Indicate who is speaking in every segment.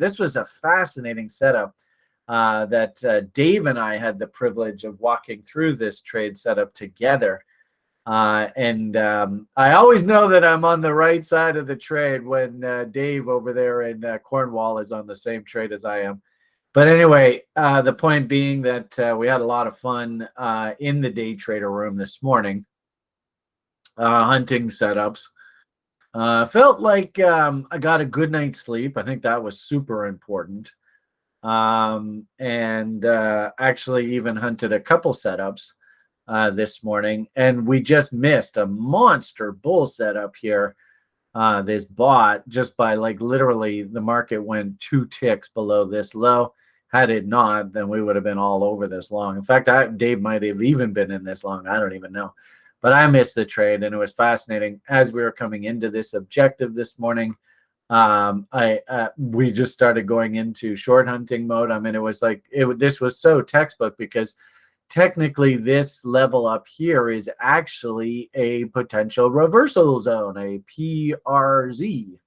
Speaker 1: this was a fascinating setup that Dave and I had the privilege of walking through this trade setup together. I always know that I'm on the right side of the trade when Dave over there in Cornwall is on the same trade as I am. But anyway, the point being that we had a lot of fun in the day trader room this morning, hunting setups. Felt like I got a good night's sleep. I think that was super important. Actually even hunted a couple setups this morning, and we just missed a monster bull setup here. This bought just by like literally the market went 2 ticks below this low. Had it not, then we would have been all over this long. In fact, Dave might have even been in this long. I don't even know. But I missed the trade, and it was fascinating. As we were coming into this objective this morning, we just started going into short hunting mode. I mean, it was like this was so textbook, because technically this level up here is actually a potential reversal zone, a PRZ,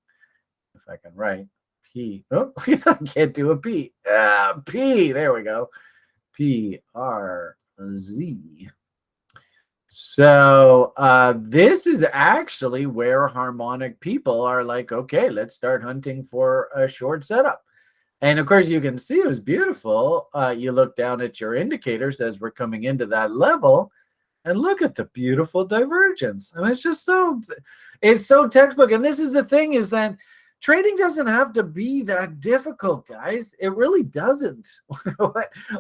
Speaker 1: if I can write. P. Oh, I can't do a P. P. There we go. PRZ. So this is actually where harmonic people are like, okay, let's start hunting for a short setup. And of course, you can see it was beautiful. You look down at your indicators as we're coming into that level, and look at the beautiful divergence. I mean, it's just it's so textbook. And this is the thing, is that trading doesn't have to be that difficult, guys. It really doesn't. All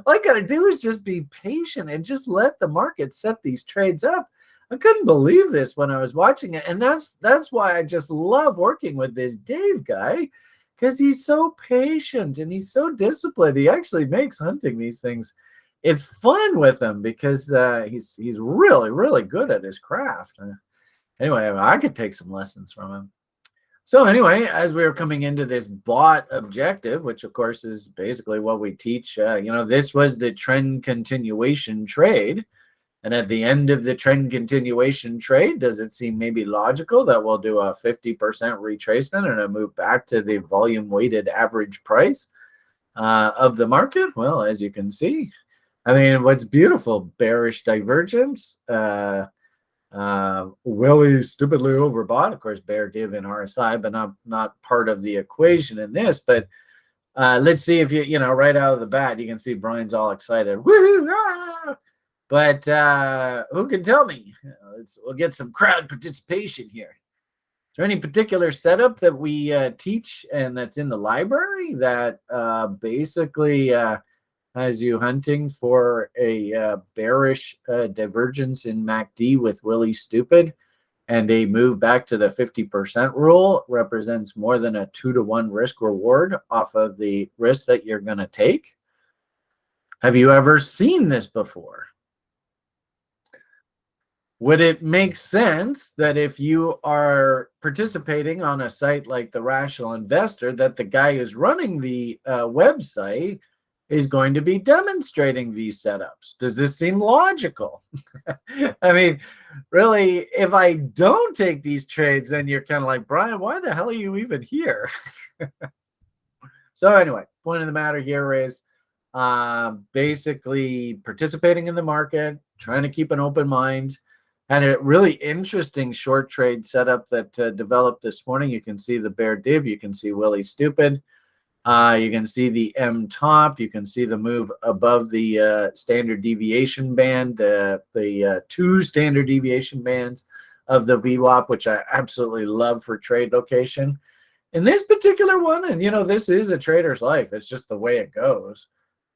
Speaker 1: I got to do is just be patient and just let the market set these trades up. I couldn't believe this when I was watching it. And that's why I just love working with this Dave guy, because he's so patient and he's so disciplined. He actually makes hunting these things, it's fun with him, because he's really, really good at his craft. Anyway, I could take some lessons from him. So anyway, as we were coming into this bought objective, which of course is basically what we teach, this was the trend continuation trade. And at the end of the trend continuation trade, does it seem maybe logical that we'll do a 50% retracement and a move back to the volume weighted average price of the market? Well, as you can see, I mean, what's beautiful, bearish divergence, Willie stupidly overbought. Of course, bear div in RSI, but not part of the equation in this. But let's see if you right out of the bat, you can see Brian's all excited. Woohoo! Ah! But who can tell me? We'll get some crowd participation here. Is there any particular setup that we teach and that's in the library that basically has you hunting for a bearish divergence in MACD with Willie Stupid, and a move back to the 50% rule represents more than a 2-to-1 risk reward off of the risk that you're going to take? Have you ever seen this before? Would it make sense that if you are participating on a site like The Rational Investor, that the guy who's running the website is going to be demonstrating these setups? Does this seem logical? I mean, really, if I don't take these trades, then you're kind of like, Brian, why the hell are you even here? So anyway, point of the matter here is basically participating in the market, trying to keep an open mind. Had a really interesting short trade setup that developed this morning. You can see the bear div. You can see Willie Stupid. You can see the M top. You can see the move above the standard deviation band, the 2 standard deviation bands of the VWAP, which I absolutely love for trade location. In this particular one, and this is a trader's life. It's just the way it goes.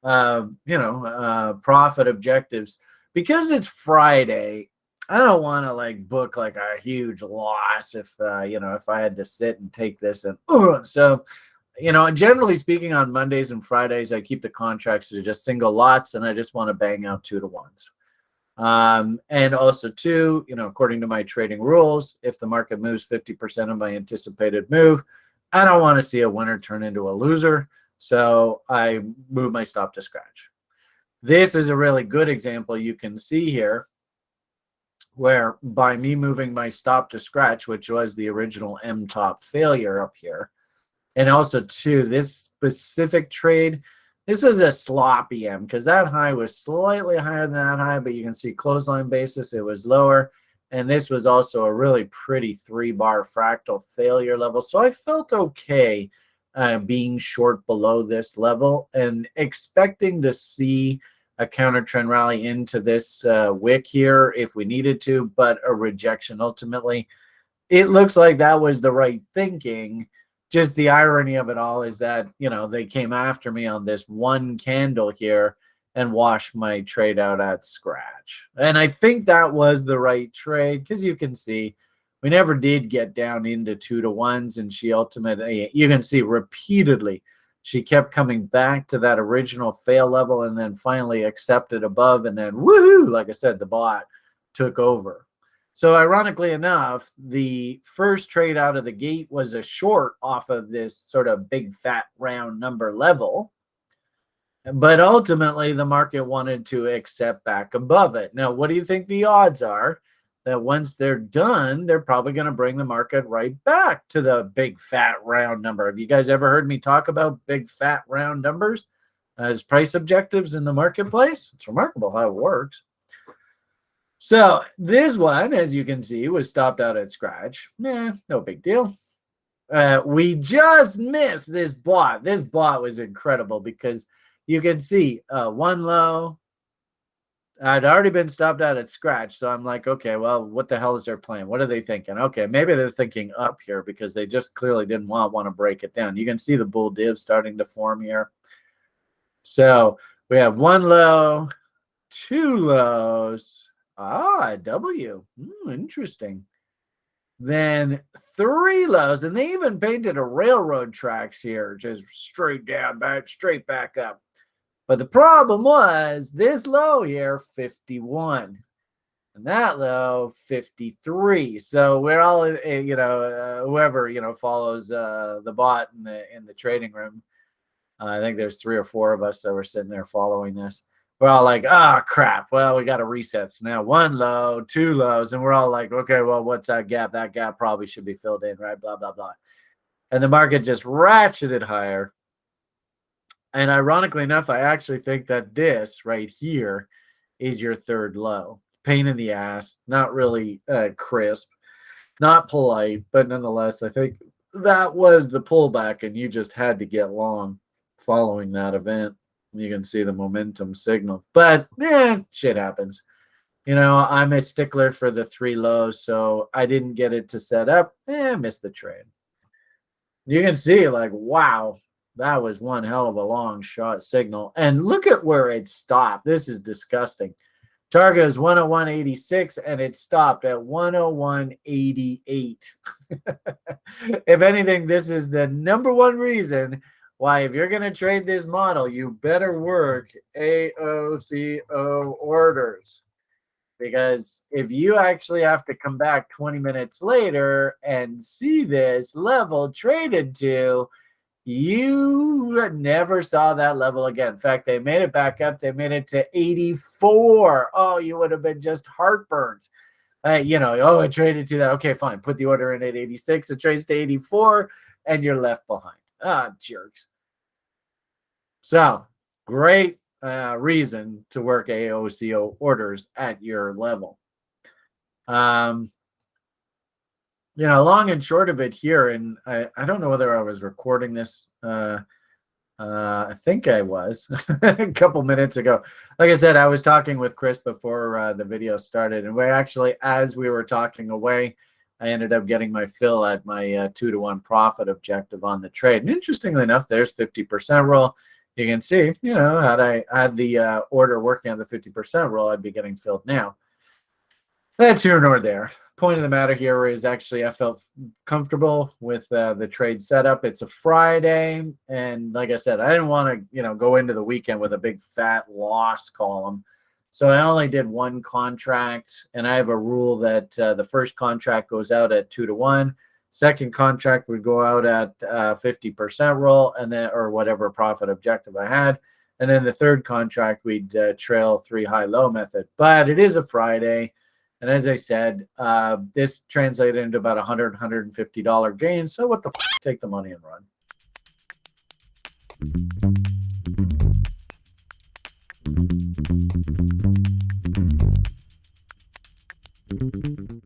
Speaker 1: Profit objectives. Because it's Friday, I don't want to book a huge loss if if I had to sit and take this. And so generally speaking, on Mondays and Fridays, I keep the contracts to just single lots, and I just want to bang out 2-to-1s. And also too, according to my trading rules, if the market moves 50% of my anticipated move, I don't want to see a winner turn into a loser. So I move my stop to scratch. This is a really good example you can see here, where by me moving my stop to scratch, which was the original M top failure up here, And also, too, this specific trade, this was a sloppy M because that high was slightly higher than that high, but you can see clothesline basis, it was lower. And this was also a really pretty 3-bar fractal failure level. So I felt okay being short below this level and expecting to see a counter trend rally into this wick here if we needed to, but a rejection ultimately. It looks like that was the right thinking. Just the irony of it all is that, they came after me on this one candle here and washed my trade out at scratch. And I think that was the right trade because you can see we never did get down into 2-to-1s, and she ultimately, you can see repeatedly, she kept coming back to that original fail level and then finally accepted above, and then woohoo, like I said, the bot took over. So ironically enough, the first trade out of the gate was a short off of this sort of big fat round number level. But ultimately, the market wanted to accept back above it. Now, what do you think the odds are that once they're done, they're probably going to bring the market right back to the big fat round number? Have you guys ever heard me talk about big fat round numbers as price objectives in the marketplace? It's remarkable how it works. So this one, as you can see, was stopped out at scratch. No big deal. We just missed this bot. This bot was incredible because you can see one low. I'd already been stopped out at scratch. So I'm like, okay, well, what the hell is their plan? What are they thinking? Okay, maybe they're thinking up here because they just clearly didn't want to break it down. You can see the bull div starting to form here. So we have one low, two lows. W. Interesting. Then 3 lows, and they even painted a railroad tracks here, just straight down, straight back up. But the problem was this low here, 51, and that low, 53. So we're all, whoever follows the bot in the trading room. I think there's 3 or 4 of us that were sitting there following this. We're all like, crap. Well, we got to reset. So now 1 low, 2 lows. And we're all like, okay, well, what's that gap? That gap probably should be filled in, right? Blah, blah, blah. And the market just ratcheted higher. And ironically enough, I actually think that this right here is your 3rd low. Pain in the ass. Not really crisp. Not polite. But nonetheless, I think that was the pullback. And you just had to get long following that event. You can see the momentum signal, but shit happens. I'm a stickler for the 3 lows, so I didn't get it to set up. Missed the trade. You can see, like, wow, that was one hell of a long shot signal. And look at where it stopped. This is disgusting. Target is 101.86, and it stopped at 101.88. If anything, this is the number one reason why, if you're going to trade this model, you better work AOCO orders. Because if you actually have to come back 20 minutes later and see this level traded to, you never saw that level again. In fact, they made it back up. They made it to 84. Oh, you would have been just heartburned. It traded to that. Okay, fine. Put the order in at 86. It trades to 84, and you're left behind. Jerks. So, great reason to work AOCO orders at your level. Long and short of it here, and I don't know whether I was recording this. I think I was a couple minutes ago. Like I said, I was talking with Chris before the video started, and we actually, as we were talking away, I ended up getting my fill at my 2-to-1 profit objective on the trade. And interestingly enough, there's 50% roll. You can see, had I had the order working on the 50% roll, I'd be getting filled now. That's here nor there. Point of the matter here is actually I felt comfortable with the trade setup. It's a Friday, and like I said, I didn't want to go into the weekend with a big fat loss column. So I only did 1 contract, and I have a rule that the first contract goes out at 2-to-1. Second contract would go out at 50% roll, and then or whatever profit objective I had. And then the third contract, we'd trail 3 high-low method. But it is a Friday. And as I said, this translated into about $100, $150 gain. So what the take the money and run.